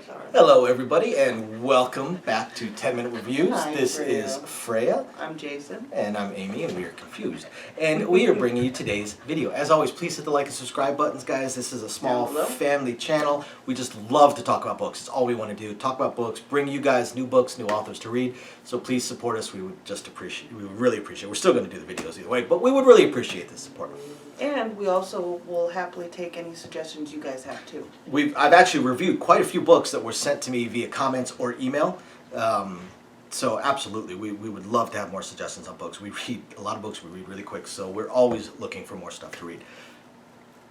Sorry. Hello everybody and welcome back to 10 Minute Reviews. Hi, This Freya. is Freya. I'm Jason. And I'm Amy and we are confused. And we are bringing you today's video. As always, please hit the like and subscribe buttons, guys. This is a small family channel. We just love to talk about books. It's all we want to do. Talk about books, bring you guys new books, new authors to read. So please support us. We would really appreciate it. We're still going to do the videos either way, but we would really appreciate the support. And we also will happily take any suggestions you guys have too. I've actually reviewed quite a few books that were sent to me via comments or email. So absolutely, we would love to have more suggestions on books. We read a lot of books, we read really quick, so we're always looking for more stuff to read.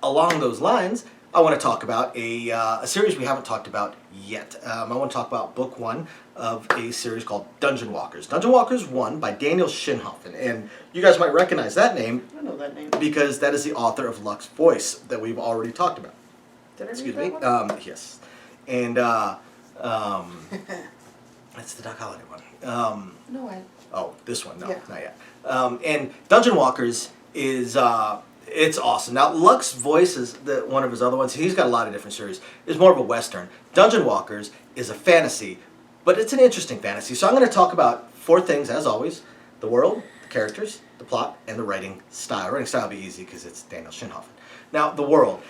Along those lines, I want to talk about a series we haven't talked about yet. I want to talk about book one of a series called Dungeon Walkers. Dungeon Walkers 1 by Daniel Schinhofen. And you guys might recognize that name. I know that name. Because that is the author of Luck's Voice that we've already talked about. Did I Excuse read me. that one? Yes. And that's the Doc Holliday one. No, Oh, this one? No, Yeah. not yet. And Dungeon Walkers is it's awesome. Now, Luck's Voice is one of his other ones. He's got a lot of different series. It's more of a Western. Dungeon Walkers is a fantasy, but it's an interesting fantasy. So I'm going to talk about four things, as always: the world, the characters, the plot, and the writing style. Writing style will be easy because it's Daniel Schinhofen. Now, the world.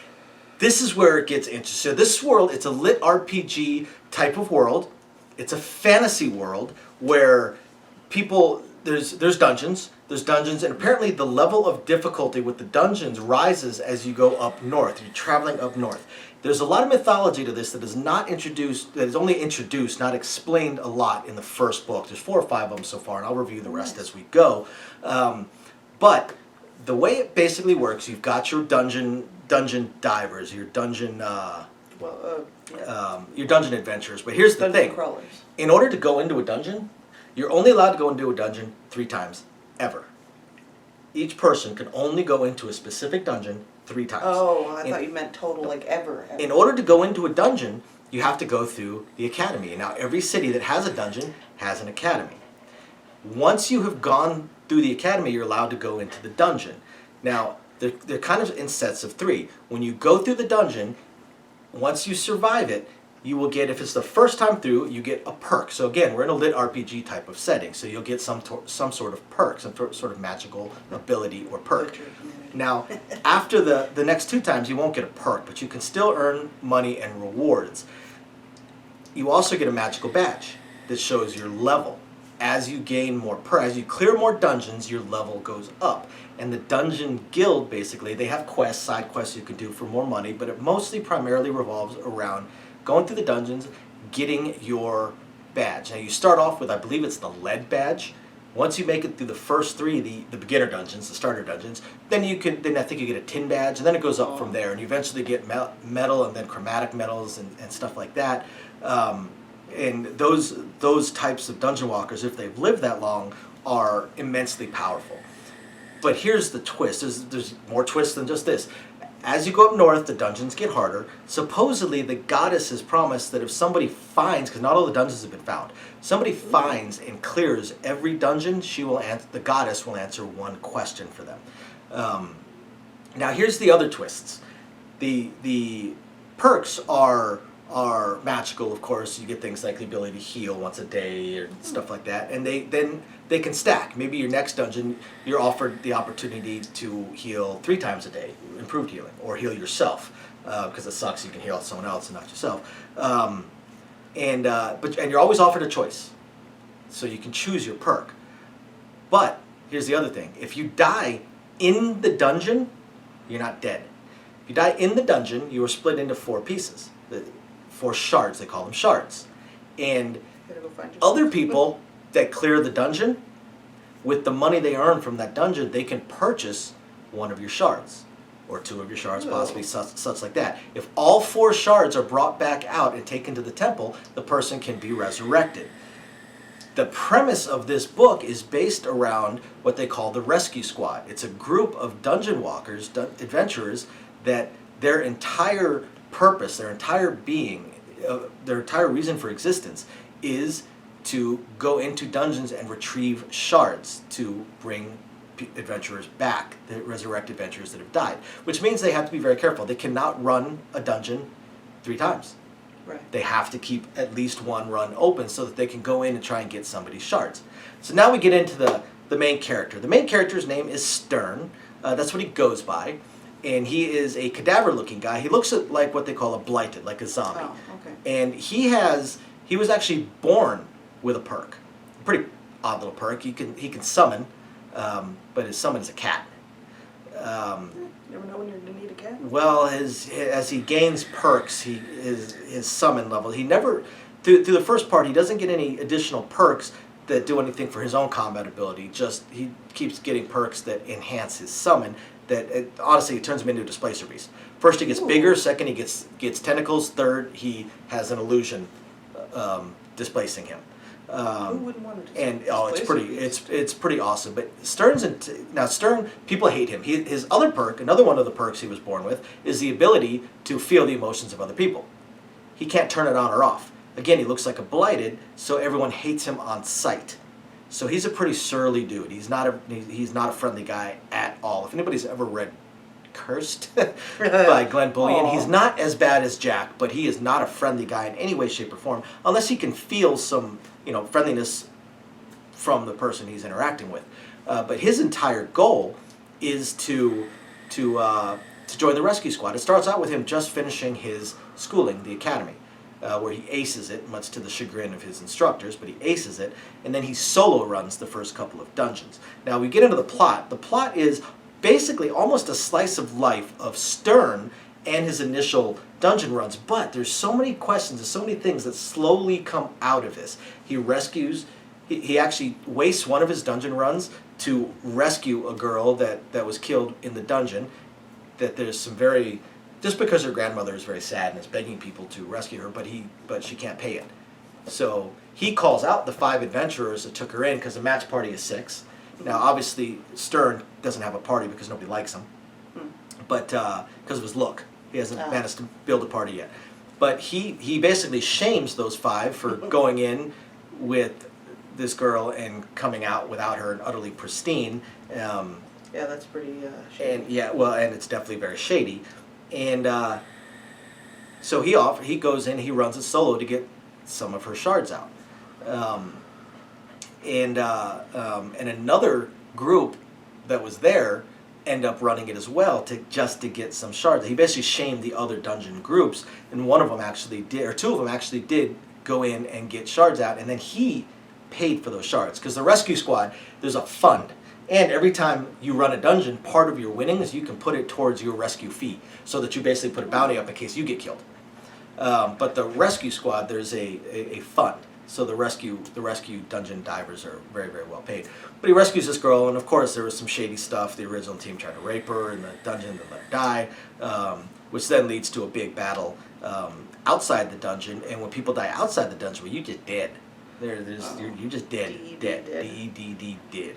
This is where it gets interesting. So this world, it's a litRPG type of world. It's a fantasy world where there's dungeons, and apparently the level of difficulty with the dungeons rises as you go up north. You're traveling up north. There's a lot of mythology to this that is only introduced, not explained a lot in the first book. There's 4 or 5 of them so far, and I'll review the rest as we go. But the way it basically works, you've got your dungeon divers, your dungeon your dungeon adventurers. But here's the thing: crawlers. in order to go into a dungeon, you're only allowed to go into a dungeon 3 times ever. Each person can only go into a specific dungeon 3 times. Oh, I thought you meant total, like ever. In order to go into a dungeon, you have to go through the academy. Now, every city that has a dungeon has an academy. Once you have gone through the academy, you're allowed to go into the dungeon. Now, they're kind of in sets of 3. When you go through the dungeon, once you survive it, you will get, if it's the first time through, you get a perk. So again, we're in a lit RPG type of setting, so you'll get some sort of perk, some sort of magical ability or perk. Now, after the next 2 times, you won't get a perk, but you can still earn money and rewards. You also get a magical badge that shows your level. As you gain more as you clear more dungeons, your level goes up. And the dungeon guild, basically, they have quests, side quests you can do for more money, but it mostly primarily revolves around going through the dungeons, getting your badge. Now, you start off with, I believe it's the lead badge. Once you make it through the first 3, the beginner dungeons, the starter dungeons, then I think you get a tin badge, and then it goes up from there, and you eventually get metal and then chromatic metals and stuff like that. And those types of dungeon walkers, if they've lived that long, are immensely powerful. But here's the twist. There's more twists than just this. As you go up north, the dungeons get harder. Supposedly, the goddess has promised that if somebody finds, because not all the dungeons have been found, somebody finds and clears every dungeon, the goddess will answer 1 question for them. Now, here's the other twists. The perks are magical, of course. You get things like the ability to heal once a day or stuff like that, and they can stack. Maybe your next dungeon, you're offered the opportunity to heal 3 times a day, improved healing, or heal yourself, because it sucks you can heal someone else and not yourself. And you're always offered a choice, so you can choose your perk. But here's the other thing: if you die in the dungeon, you're not dead. If you die in the dungeon, you are split into 4 pieces. 4 shards, they call them shards. And other people that clear the dungeon, with the money they earn from that dungeon, they can purchase 1 of your shards, or 2 of your shards, possibly such like that. If all 4 shards are brought back out and taken to the temple, the person can be resurrected. The premise of this book is based around what they call the Rescue Squad. It's a group of dungeon walkers, adventurers, that their entire purpose, their entire being, their entire reason for existence is to go into dungeons and retrieve shards to bring adventurers back, the resurrect adventurers that have died, which means they have to be very careful. They cannot run a dungeon 3 times. Right. They have to keep at least one run open so that they can go in and try and get somebody's shards. So now we get into the main character. The main character's name is Stern. That's what he goes by. And he is a cadaver-looking guy. He looks like what they call a blighted, like a zombie. Oh, okay. And he was actually born with a perk. A pretty odd little perk. He can summon, but his summon is a cat. Never know when you're gonna need a cat. Well, as he gains perks, his summon level. He never through the first part he doesn't get any additional perks that do anything for his own combat ability. Just he keeps getting perks that enhance his summon. Honestly, it turns him into a displacer beast. First he gets bigger. Second he gets tentacles. Third he has an illusion displacing him. Who wouldn't want to? And it's pretty awesome. But Stern, people hate him. His other perk, another one of the perks he was born with, is the ability to feel the emotions of other people. He can't turn it on or off. Again, he looks like a blighted, so everyone hates him on sight. So he's a pretty surly dude. He's not a friendly guy at all. If anybody's ever read Cursed by Glenn Bullion, he's not as bad as Jack, but he is not a friendly guy in any way, shape, or form, unless he can feel some friendliness from the person he's interacting with. But his entire goal is to join the rescue squad. It starts out with him just finishing his schooling, the academy, where he aces it, much to the chagrin of his instructors, but he aces it, and then he solo runs the first couple of dungeons. Now we get into the plot. The plot is basically almost a slice of life of Stern and his initial dungeon runs, but there's so many questions, there's so many things that slowly come out of this. He actually wastes one of his dungeon runs to rescue a girl that was killed in the dungeon. That there's some just because her grandmother is very sad and is begging people to rescue her, but she can't pay it. So he calls out the 5 adventurers that took her in, because the match party is 6. Now obviously Stern doesn't have a party because nobody likes him, but because of his look. He hasn't managed to build a party yet. But he basically shames those 5 for going in with this girl and coming out without her and utterly pristine. Yeah, that's pretty shady. And it's definitely very shady. And so he goes in, he runs it solo to get some of her shards out. And another group that was there end up running it as well to get some shards. He basically shamed the other dungeon groups, and one of them actually did, or 2 of them actually did go in and get shards out, and then he paid for those shards. Because the rescue squad, there's a fund, and every time you run a dungeon, part of your winnings you can put it towards your rescue fee, so that you basically put a bounty up in case you get killed. But the rescue squad, there's a fund. So the rescue dungeon divers are very, very well paid. But he rescues this girl, and of course there was some shady stuff. The original team tried to rape her in the dungeon and let her die, which then leads to a big battle outside the dungeon. And when people die outside the dungeon, well, you just dead. You just dead. Dead.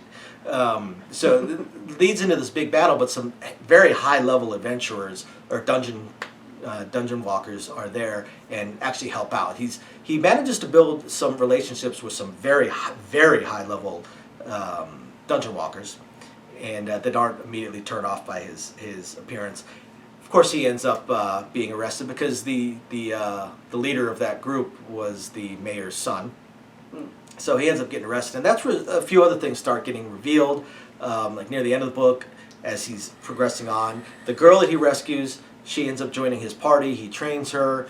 So it leads into this big battle, but some very high-level adventurers or dungeon walkers are there and actually help out. He manages to build some relationships with some very high level dungeon walkers, and that aren't immediately turned off by his appearance. Of course, he ends up being arrested because the leader of that group was the mayor's son. So he ends up getting arrested, and that's where a few other things start getting revealed. Like near the end of the book, as he's progressing on, the girl that he rescues, she ends up joining his party. He trains her,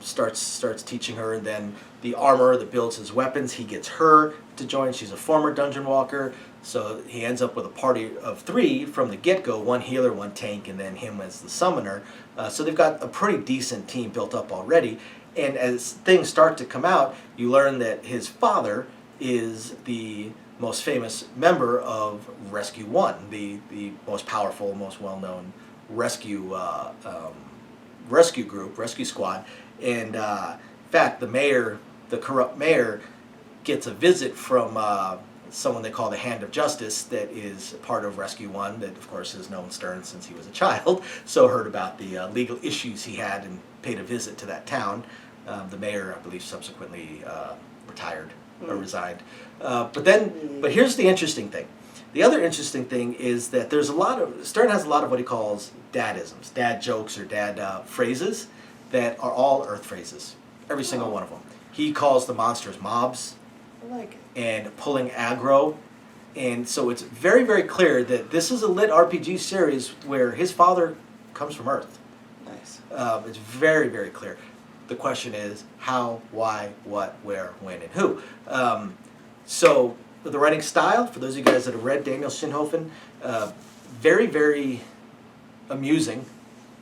starts teaching her, and then the armorer that builds his weapons, he gets her to join. She's a former dungeon walker, so he ends up with a party of 3 from the get-go, 1 healer, 1 tank, and then him as the summoner. So they've got a pretty decent team built up already, and as things start to come out, you learn that his father is the most famous member of Rescue 1, the most powerful, most well-known rescue group, rescue squad. And in fact, the corrupt mayor, gets a visit from someone they call the Hand of Justice, that is part of Rescue 1, that of course has known Stern since he was a child, so heard about the legal issues he had and paid a visit to that town. The mayor, I believe, subsequently retired or resigned. But here's the interesting thing. The other interesting thing is that Stern has a lot of what he calls dadisms, dad jokes or dad phrases that are all Earth phrases. Every single one of them. He calls the monsters mobs I like it. and pulling aggro. And so it's very, very clear that this is a lit RPG series where his father comes from Earth. Nice. It's very, very clear. The question is how, why, what, where, when, and who. So the writing style, for those of you guys that have read Daniel Schinhofen, very, very amusing.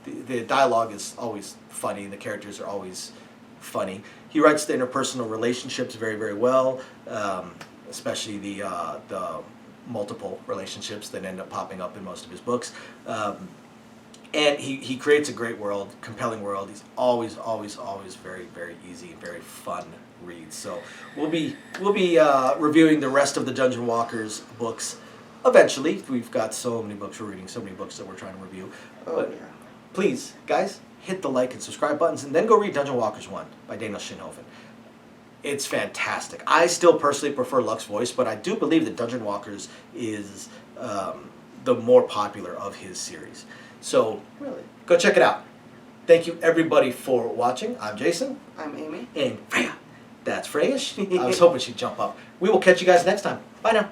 The dialogue is always funny. The characters are always funny. He writes the interpersonal relationships very, very well, especially the multiple relationships that end up popping up in most of his books. And he creates a great world, compelling world. He's always very, very easy and very fun reads. So we'll be reviewing the rest of the Dungeon Walkers books eventually. We've got so many books we're reading, so many books that we're trying to review. Oh, But yeah. please, guys, hit the like and subscribe buttons, and then go read Dungeon Walkers 1 by Daniel Schinhofen. It's fantastic. I still personally prefer Luck's voice, but I do believe that Dungeon Walkers is the more popular of his series. So Really? go check it out. Thank you everybody for watching. I'm Jason. I'm Amy. And Freya. That's Freyish. I was hoping she'd jump up. We will catch you guys next time. Bye now.